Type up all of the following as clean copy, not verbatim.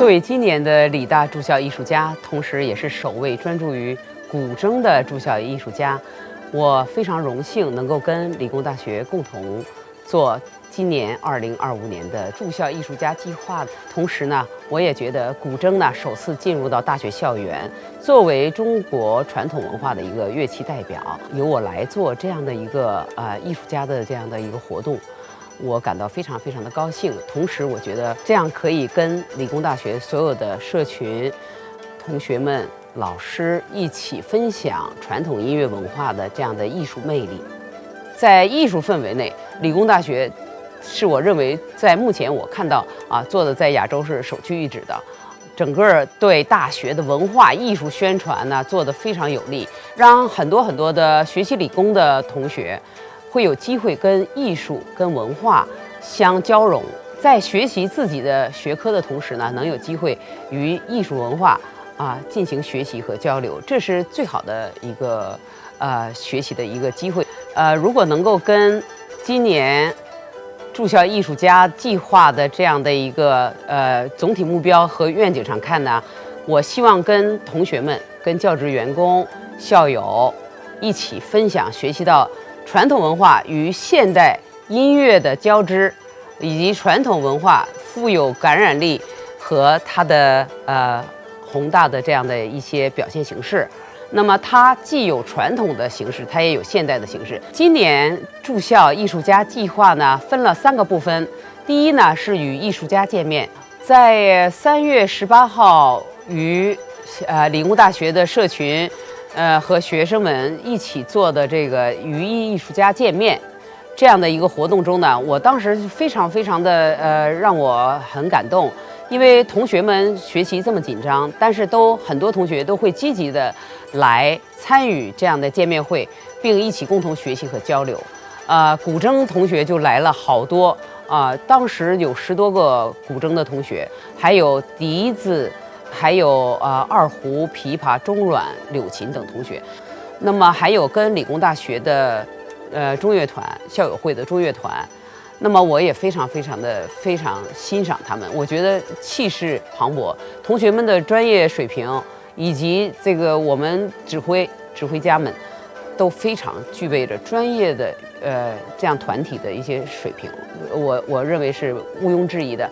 作为今年的理大驻校艺术家，同时也是首位专注于古筝的驻校艺术家，我非常荣幸能够跟理工大学共同做今年2025年的驻校艺术家计划。同时呢，我也觉得古筝呢首次进入到大学校园，作为中国传统文化的一个乐器代表，由我来做这样的一个艺术家的这样的一个活动。我感到非常的高兴，同时我觉得这样可以跟理工大学所有的社群、同学们、老师一起分享传统音乐文化的这样的艺术魅力。在艺术氛围内，理工大学是我认为在目前我看到做的在亚洲是首屈一指的。整个对大学的文化艺术宣传呢做得非常有力，让很多的学习理工的同学会有机会跟艺术、跟文化相交融，在学习自己的学科的同时呢，能有机会与艺术文化进行学习和交流，这是最好的一个学习的一个机会。如果能够跟今年驻校艺术家计划的这样的一个总体目标和愿景上看呢，我希望跟同学们、跟教职员工、校友一起分享学习到传统文化与现代音乐的交织，以及传统文化富有感染力和它的宏大的这样的一些表现形式。那么它既有传统的形式，它也有现代的形式。今年驻校艺术家计划呢分了3个部分，第一呢是与艺术家见面，在3月18号与理工大学的社群和学生们一起做的这个与艺术家见面这样的一个活动中呢，我当时非常的让我很感动，因为同学们学习这么紧张，但是很多同学都会积极的来参与这样的见面会，并一起共同学习和交流。古筝同学就来了好多当时有10多个古筝的同学，还有笛子，还有二胡、琵琶、中阮、柳琴等同学。那么还有跟理工大学的中乐团、校友会的中乐团。那么我也非常欣赏他们，我觉得气势磅礴，同学们的专业水平以及这个我们指挥家们都非常具备着专业的这样团体的一些水平，我认为是毋庸置疑的。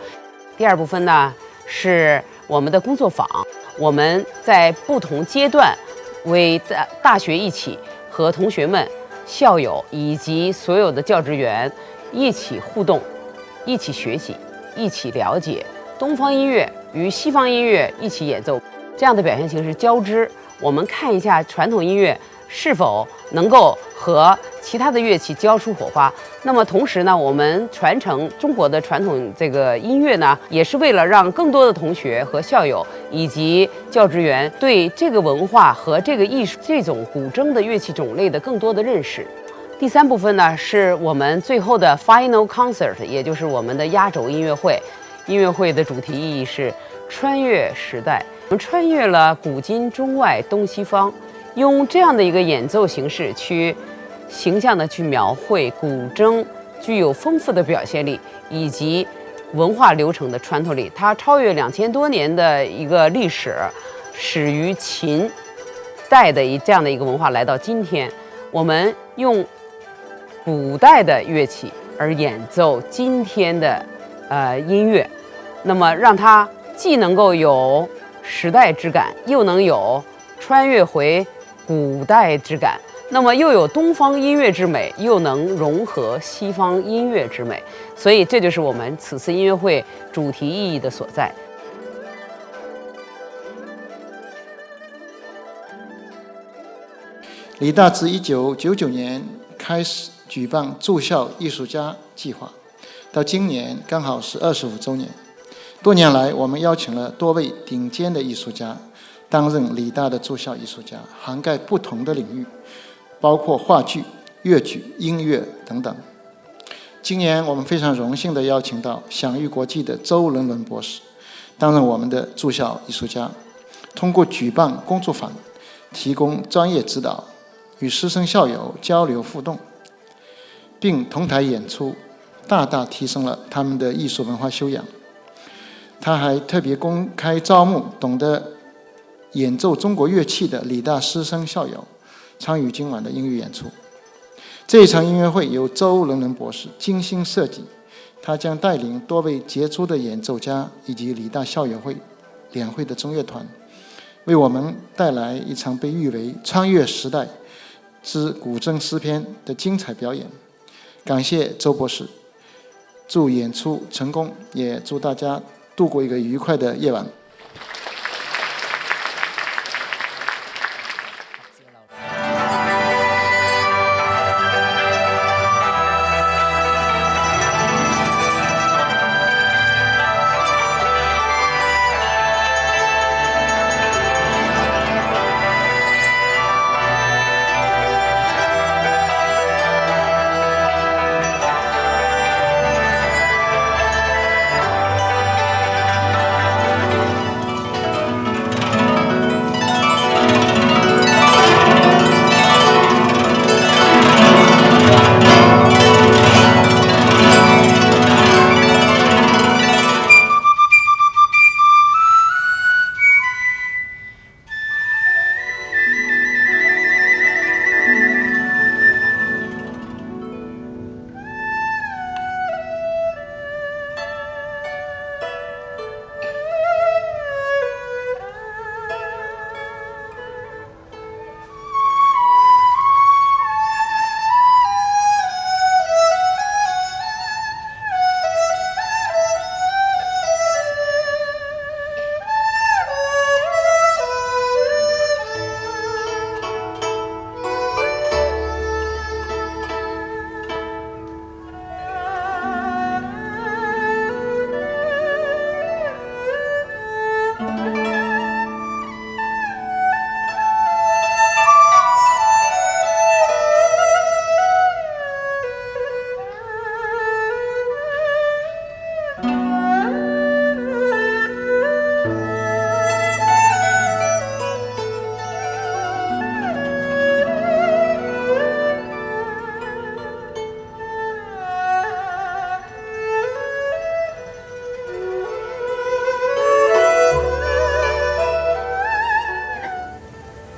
第2部分呢是我们的工作坊，我们在不同阶段为大学一起和同学们、校友以及所有的教职员一起互动，一起学习，一起了解东方音乐与西方音乐一起演奏，这样的表现形式交织。我们看一下传统音乐是否能够和其他的乐器交出火花。那么同时呢，我们传承中国的传统这个音乐呢，也是为了让更多的同学和校友以及教职员对这个文化和这个艺术、这种古筝的乐器种类的更多的认识。第3部分呢，是我们最后的 Final Concert， 也就是我们的压轴音乐会。音乐会的主题意义是穿越时代，我们穿越了古今中外东西方，用这样的一个演奏形式去形象的去描绘古筝具有丰富的表现力以及文化流程的穿透力。它超越2000多年的一个历史，始于秦代的这样的一个文化来到今天，我们用古代的乐器而演奏今天的音乐，那么让它既能够有时代之感，又能有穿越回古代之感，那么又有东方音乐之美，又能融合西方音乐之美，所以这就是我们此次音乐会主题意义的所在。理大自1999年开始举办驻校艺术家计划，到今年刚好是25周年。多年来，我们邀请了多位顶尖的艺术家担任理大的驻校艺术家，涵盖不同的领域，包括话剧、粤剧、音乐等等。今年我们非常荣幸地邀请到享誉国际的周伦伦博士担任我们的驻校艺术家，通过举办工作坊，提供专业指导，与师生校友交流互动，并同台演出，大大提升了他们的艺术文化修养。他还特别公开招募懂得演奏中国乐器的理大师生校友参与今晚的音乐演出。这一场音乐会由周伦伦博士精心设计，他将带领多位杰出的演奏家以及理大校友会联会的中乐团，为我们带来一场被誉为穿越时代之古筝诗篇的精彩表演。感谢周博士，祝演出成功，也祝大家度过一个愉快的夜晚。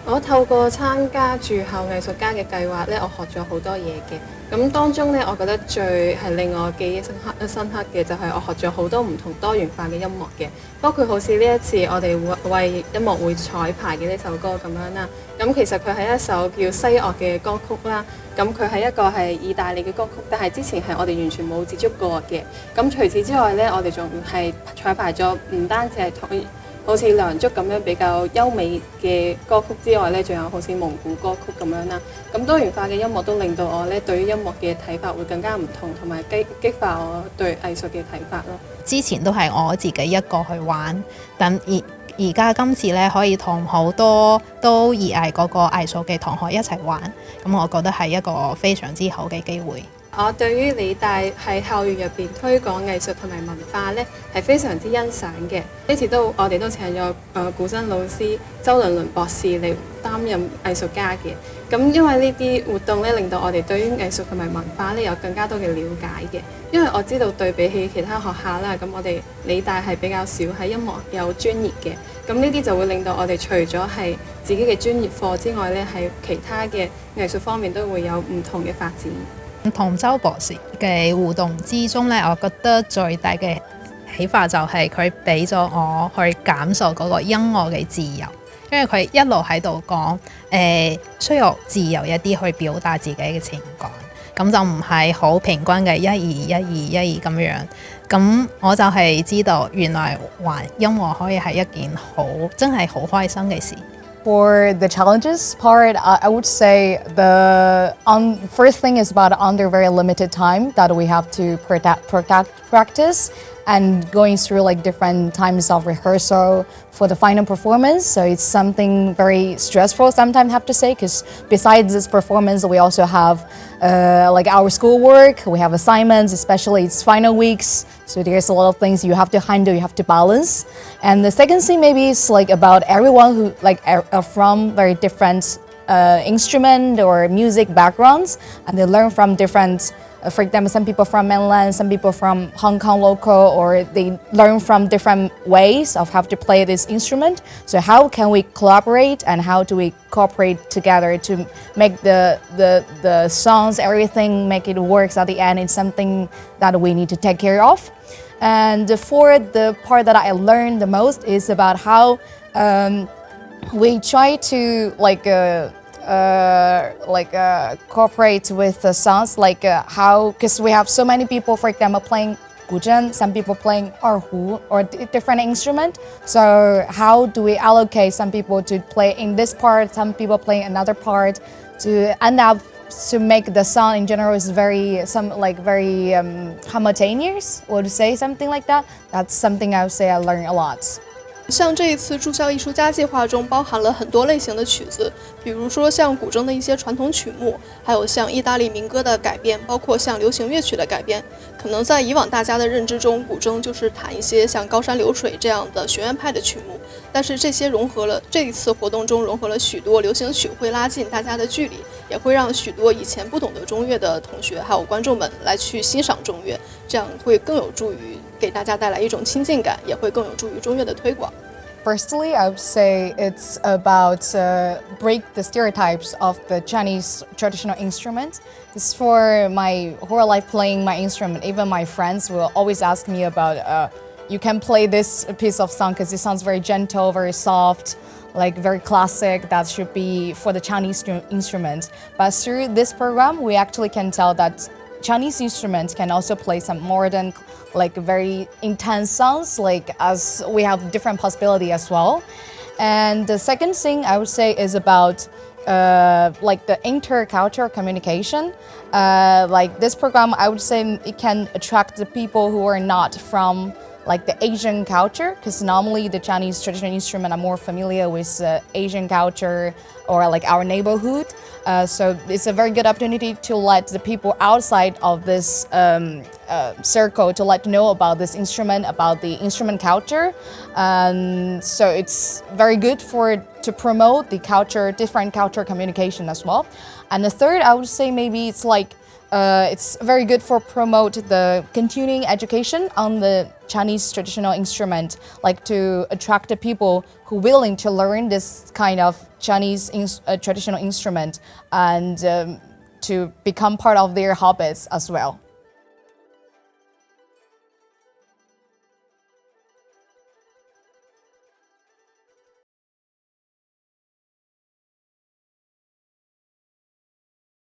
我透過參加駐校藝術家嘅計劃咧，我學咗好多嘢嘅。咁當中咧，我覺得最係令我記憶深刻嘅就係我學咗好多唔同多元化嘅音樂嘅，包括好似呢一次我哋為音樂會彩排嘅呢首歌咁樣啦。咁其實佢係一首叫西樂嘅歌曲啦。咁佢係一個係意大利嘅歌曲，但係之前係我哋完全冇接觸過嘅。咁除此之外咧，我哋仲係彩排咗唔單止係好似梁祝咁樣比較優美嘅歌曲之外咧，仲有好似蒙古歌曲咁樣啦。咁多元化嘅音樂都令到我咧對於音樂嘅睇法會更加唔同，同埋激發我對藝術嘅睇法咯。之前都係我自己一個去玩，但而家今次咧可以同好多都熱愛嗰個藝術嘅同學一齊玩，咁我覺得係一個非常之好嘅機會。我對於理大喺校園入邊推廣藝術同埋文化咧係非常之欣賞嘅。呢次我哋都請咗古箏老師周倫倫博士嚟擔任藝術家嘅。咁因為呢啲活動咧，令到我哋對於藝術同埋文化咧有更加多嘅了解嘅。因為我知道對比起其他學校啦，咁我哋理大係比較少喺音樂有專業嘅。咁呢啲就會令到我哋除咗係自己嘅專業課之外咧，喺其他嘅藝術方面都會有唔同嘅發展。同周博士嘅互動之中咧，我覺得最大嘅啟發就係佢俾咗我去感受嗰個音樂嘅自由，因為佢一路喺度講需要自由一啲去表達自己嘅情感，咁就唔係好平均嘅1、2、1、2、1、2咁樣。咁我就係知道原來玩音樂可以係一件真係好開心嘅事。For the challenges part, I would say the first thing is about under very limited time that we have to practice and going through like different times of rehearsal for the final performance. So it's something very stressful sometimes, I have to say, because besides this performance, we also have like our schoolwork, we have assignments, especially it's final weeks. So there's a lot of things you have to handle, you have to balance. And the second thing maybe is like about everyone who like are from very different instrument or music backgrounds, and they learn from different. For example, some people from mainland, some people from Hong Kong local, or they learn from different ways of how to play this instrument. So how can we collaborate and how do we cooperate together to make the songs, everything, make it works at the end? It's something that we need to take care of. And for the part that I learned the most is about how we try to cooperate with the songs, how, because we have so many people, for example, playing guzheng, some people playing erhu or different instrument. So how do we allocate some people to play in this part, some people playing another part, to end up to make the song in general is very homogeneous, would say something like that. That's something I would say I learned a lot. 像这一次住校艺术家计划中包含了很多类型的曲子，比如说像古筝的一些传统曲目，还有像意大利民歌的改编，包括像流行乐曲的改编。可能在以往大家的认知中，古筝就是弹一些像高山流水这样的学院派的曲目，但是这些这一次活动中融合了许多流行曲，会拉近大家的距离，也会让许多以前不懂得中乐的同学还有观众们来去欣赏中乐，这样会更有助于给大家带来一种亲近感，也会更有助于中乐的推广。Firstly, I would say it's about break the stereotypes of the Chinese traditional instrument. It's for my whole life playing my instrument. Even my friends will always ask me about, you can play this piece of song because it sounds very gentle, very soft, like very classic. That should be for the Chinese instrument. But through this program, we actually can tell that Chinese instruments can also play some modern, very intense songs, as we have different possibility as well. And the second thing I would say is about the intercultural communication. This program, I would say it can attract the people who are not from the Asian culture, because normally the Chinese traditional instrument are more familiar with Asian culture or our neighborhood. So it's a very good opportunity to let the people outside of this circle to let know about this instrument, about the instrument culture. So it's very good to promote the culture, different culture communication as well. And the third, I would say maybe it's very good for promote the continuing education on the Chinese traditional instrument, to attract the people who willing to learn this kind of Chinese traditional instrument and to become part of their hobbies as well.